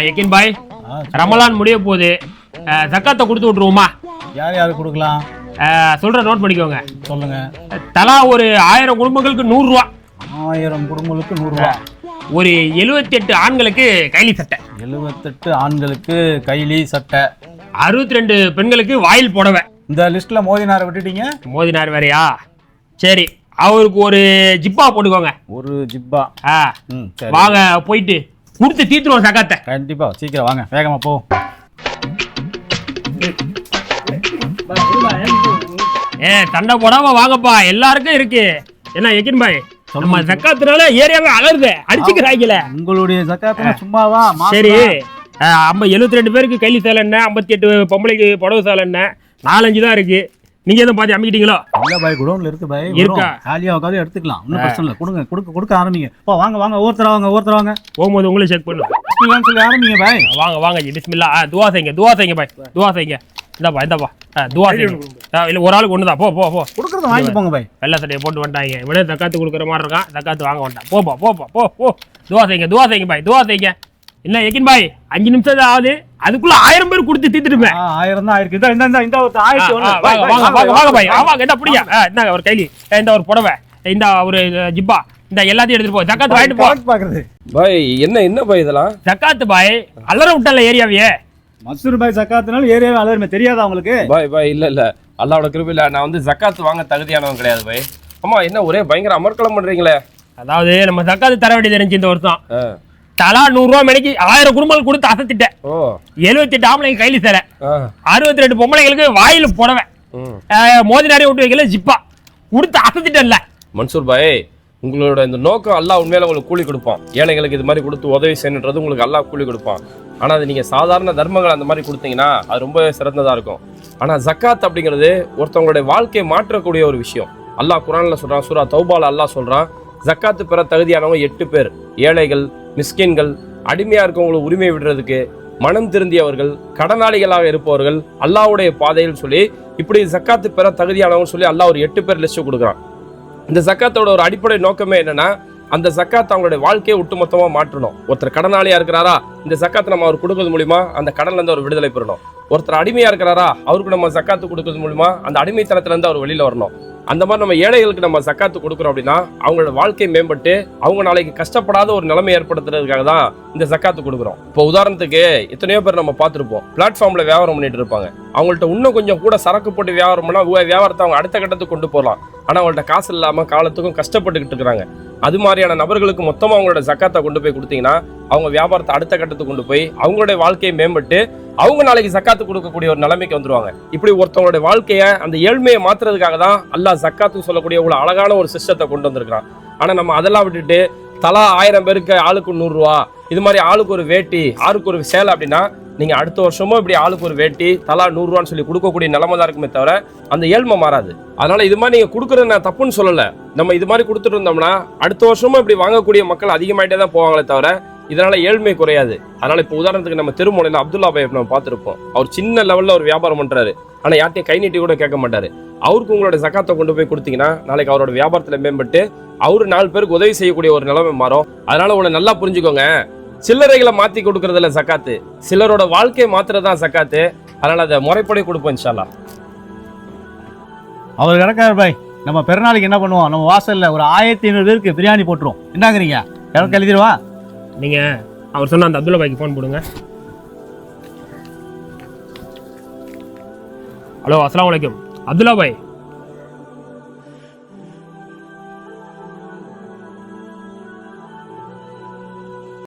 எக்கின் பாய், ரமலான் முடிய போகுது, ஜக்காத்தை கொடுத்து விட்டுருவோமா? யார் யாரு கொடுக்கலாம் சொல்ற, நோட் பண்ணிக்கோங்க. சொல்லுங்க. தலா ஒரு 1000 குடும்பங்களுக்கு 100 ரூபா. 1000 குடும்பங்களுக்கு 100 ரூபா. ஒரு 78 ஆண்களுக்கு கைலி சட்டை. 78 ஆண்களுக்கு கைலி சட்டை. 62 பெண்களுக்கு வாயில் புடவை. இந்த லிஸ்ட்ல மோதினாரை விட்டுட்டீங்க. மோதினார் வேறையா? சரி, அவருக்கு ஒரு ஜிப்பா போட்டுக்கோங்க. ஒரு ஜிப்பா. வாங்க போயிட்டு கொடுத்து தீர்த்துருவோம் சக்காத்தை. கண்டிப்பா, சீக்கிரம் வாங்க, வேகமா போ. சண்டை போடாம வாங்கப்பா, எல்லாருக்கும் இருக்கு. என்ன எக்கின் பாய், நம்ம ஜக்காத்துனால ஏரியாவே அலருது, அடிச்சுக்கிறாங்கல. உங்களுடைய ஜக்காத்துனா சும்மாவா? சரி, 72 பேருக்கு கைலி சேலை என்ன, 58 பொம்பளைக்கு புடவை சேலை என்ன, 4-5 தான் இருக்கு. நீங்க எதுவும் பாத்து அமைக்கிட்டீங்களோ? இல்ல பாய், குடோன்ல இருக்கு பாய். இருக்கா? காலியா உட்காந்து எடுத்துக்கலாம், ஒன்றும் பிரச்சனை இல்லை. கொடுக்க ஆரம்பிங்க. வாங்க வாங்க, ஒவ்வொருத்தர வாங்க. போகும்போது உங்களை செக் பண்ணுங்க சொல்லி ஆரம்பிங்க பாய். வாங்க ஜி, பிஸ்மில்லா. துவா செய்யுங்க பாய், துவா செய்யுங்க. இந்தாப்பா துவா செய்யுங்க. இல்ல, ஒரு ஆளுக்கு ஒண்ணுதான். போ கொடுக்கறத வாங்கி போங்க பாய். வெள்ளை சட்டையை போட்டு வந்துட்டாங்க. இவனே தக்காத்து கொடுக்குற மாதிரி இருக்கான், தக்காத்து வாங்க வந்துட்டான். போ. துவா செய்யுங்க பாய், துவா செய்யுங்க. இல்ல எக்கின் பாய், 5 நிமிஷம் தான் ஆகுது, அதுக்குள்ள 1000 பேர் கொடுத்து தீர்த்துட்டுமே. 1000 தான் ஆயிருக்கு. இந்த ஒரு 1000. வாங்க பாய், வாங்க. என்ன அப்படியா? என்ன ஒரு கைலி, இந்த ஒரு புடவை, இந்த ஒரு ஜிப்பா, இந்த எல்லாத்தையும் எடுத்துட்டு போ. ஜக்காத்து வாங்கிட்டு போ. பாக்குறது பாய், என்ன பாய் இதெல்லாம்? ஜக்காத்து பாய், அலற விட்டல ஏரியாவையே. மசூர் பாய் ஜக்காத்துனால ஏரியாவே அலருமே, தெரியாதா உங்களுக்கு? பாய் இல்ல அல்லாஹ்வோட கிருபையில நான் வந்து ஜக்காத்து வாங்க தகுதியானவன் கிடையாது பாய். அம்மா, என்ன ஒரே பயங்கர அமர்க்களம் பண்றீங்களே? அதாவது நம்ம ஜக்காத்து தர வேண்டியது இருந்துச்சு இந்த வருஷம். தலா 100 ரூபா மணிக்கு 1000 குடும்பங்கள் கொடுத்து அசத்திட்டேன். 78 ஆம்பளைங்க கைலி சேலை, 62 பொம்பளைங்களுக்கு வாயில புடவை, மோதினாரே விட்டு வைக்கல ஜிப்பா கொடுத்து அசத்திட்டேன்ல. மன்சூர் பாய், உங்களோட இந்த நோக்கம் அல்லாஹ் உண்மையில உங்களுக்கு கூலி கொடுப்பான். ஏழைகளுக்கு இது மாதிரி கொடுத்து உதவி செய்யணுன்றது உங்களுக்கு அல்லாஹ் கூலி கொடுப்பான். ஆனா அது நீங்க சாதாரண தர்மங்கள் அந்த மாதிரி கொடுத்தீங்கன்னா அது ரொம்ப சிறந்ததா இருக்கும். ஆனா ஜக்காத் அப்படிங்கிறது ஒருத்தவங்களுடைய வாழ்க்கையை மாற்றக்கூடிய ஒரு விஷயம். அல்லாஹ் குர்ஆன்ல சொல்றான், சூரா தௌபால அல்லாஹ் சொல்றான், ஜக்காத்து பெற தகுதியானவங்க 8 பேர். ஏழைகள், மிஸ்கின்கள், அடிமையா இருக்கவங்களுக்கு உரிமை விடுறதுக்கு, மனம் திருந்தியவர்கள், கடனாளிகளாக இருப்பவர்கள், அல்லாஹ்வுடைய பாதையில் சொல்லி இப்படி ஜக்காத்து பெற தகுதியானவங்க சொல்லி அல்லாஹ் ஒரு 8 பேர் லிஸ்ட் கொடுக்குறான். இந்த ஜக்காத்தோட ஒரு அடிப்படை நோக்கமே என்னன்னா, அந்த ஜக்காத் அவங்களுடைய வாழ்க்கையை ஒட்டுமொத்தமா மாற்றணும். ஒருத்தர் கடனாளியா இருக்கிறாரா, இந்த ஜக்காத்தை நம்ம அவர் கொடுக்கறது மூலியமா அந்த கடன்ல இருந்து அவர் விடுதலை பெறணும். ஒருத்தர் அடிமையா இருக்கிறாரா, அவருக்கு நம்ம ஜக்காத்து கொடுக்கறது மூலியமா அந்த அடிமைத்தனத்துல இருந்து அவர் வெளியில வரணும். அந்த மாதிரி நம்ம ஏழைகளுக்கு நம்ம ஜக்காத்து கொடுக்குறோம் அப்படின்னா அவங்களோட வாழ்க்கை மேம்பட்டு அவங்க நாளைக்கு கஷ்டப்படாத ஒரு நிலைமை ஏற்படுத்துறதுக்காக தான் இந்த ஜக்காத்து கொடுக்குறோம். இப்போ உதாரணத்துக்கு எத்தனையோ பேர் நம்ம பார்த்துருப்போம், பிளாட்ஃபார்ம்ல வியாபாரம் பண்ணிட்டு இருப்பாங்க. அவங்கள்ட்ட இன்னும் கொஞ்சம் கூட சரக்கு போட்டு வியாபாரம் பண்ணா வியாபாரத்தை அவங்க அடுத்த கட்டத்துக்கு கொண்டு போகலாம். ஆனா அவங்கள்ட்ட காசு இல்லாம காலத்துக்கும் கஷ்டப்பட்டுக்கிட்டு இருக்கிறாங்க. அது மாதிரியான நபர்களுக்கு மொத்தமா அவங்களோட ஜக்காத்தை கொண்டு போய் கொடுத்தீங்கன்னா அவங்க வியாபாரத்தை அடுத்த கட்டத்துக்கு கொண்டு போய் அவங்களுடைய வாழ்க்கையை மேம்பட்டு அவங்க நாளைக்கு ஜக்காத்து கொடுக்கக்கூடிய ஒரு நிலைமைக்கு வந்துருவாங்க. இப்படி ஒருத்தவங்களுடைய வாழ்க்கையை அந்த ஏழ்மையை மாத்துறதுக்காக தான் அல்லாஹ் ஜக்காத்து சொல்லக்கூடிய ஒரு அழகான ஒரு சிஸ்டத்தை கொண்டு வந்திருக்கிறான். ஆனா நம்ம அதெல்லாம் விட்டுட்டு தலா 1000 பேருக்கு ஆளுக்கு 100 ரூபா, இது மாதிரி ஆளுக்கு ஒரு வேட்டி, ஆளுக்கு ஒரு சேலை அப்படின்னா நீங்க அடுத்த வருஷமும் இப்படி ஆளுக்கு ஒரு வேட்டி தலா 100 ரூபான்னு சொல்லி கொடுக்கக்கூடிய நிலைமை தான் இருக்குமே தவிர அந்த ஏழ்மை மாறாது. அதனால இது மாதிரி நீங்க கொடுக்குறது நான் தப்புன்னு சொல்லல. நம்ம இது மாதிரி கொடுத்துட்டு இருந்தோம்னா அடுத்த வருஷமும் இப்படி வாங்கக்கூடிய மக்கள் அதிகமாயிட்டே தான் போவாங்களே தவிர இதனால ஏழ்மை குறையாது. அதனால இப்போ உதாரணத்துக்கு நம்ம திருமலையில அப்துல்லா பாய் நம்ம பார்த்துருப்போம். அவர் சின்ன லெவல்ல ஒரு வியாபாரம் பண்றாரு, ஆனா யார்ட்டையும் கை நீட்டி கூட கேட்க மாட்டாரு. அவருக்கு உங்களோட ஜக்காத்தை கொண்டு போய் கொடுத்தீங்கன்னா நாளைக்கு அவரோட வியாபாரத்துல மேம்பட்டு அவரு 4 பேருக்கு உதவி செய்யக்கூடிய ஒரு நிலைமை மாறும். அதனால உங்களை நல்லா புரிஞ்சுக்கோங்க, சில்லறைகளை மாத்தி கொடுக்கறதுல ஜக்காத்து, சிலரோட வாழ்க்கையை மாத்துறதுதான் ஜக்காத்து. அதனால அதை முறைப்படி கொடுப்போம் இன்ஷா அல்லாஹ். அவர் கிடக்காரு பாய். நம்ம பெருநாளைக்கு என்ன பண்ணுவோம், நம்ம வாசல்ல ஒரு 1500 பேருக்கு பிரியாணி போட்டுருவோம். என்னங்கிறீங்க? எனக்கு எழுதிடுவா. நீங்க அவர் சொன்ன அந்த அப்துல்லா பாய்க்கு ஃபோன் போடுங்க. ஹலோ, அஸ்ஸலாமு அலைக்கும். அப்துல்லா பாய்,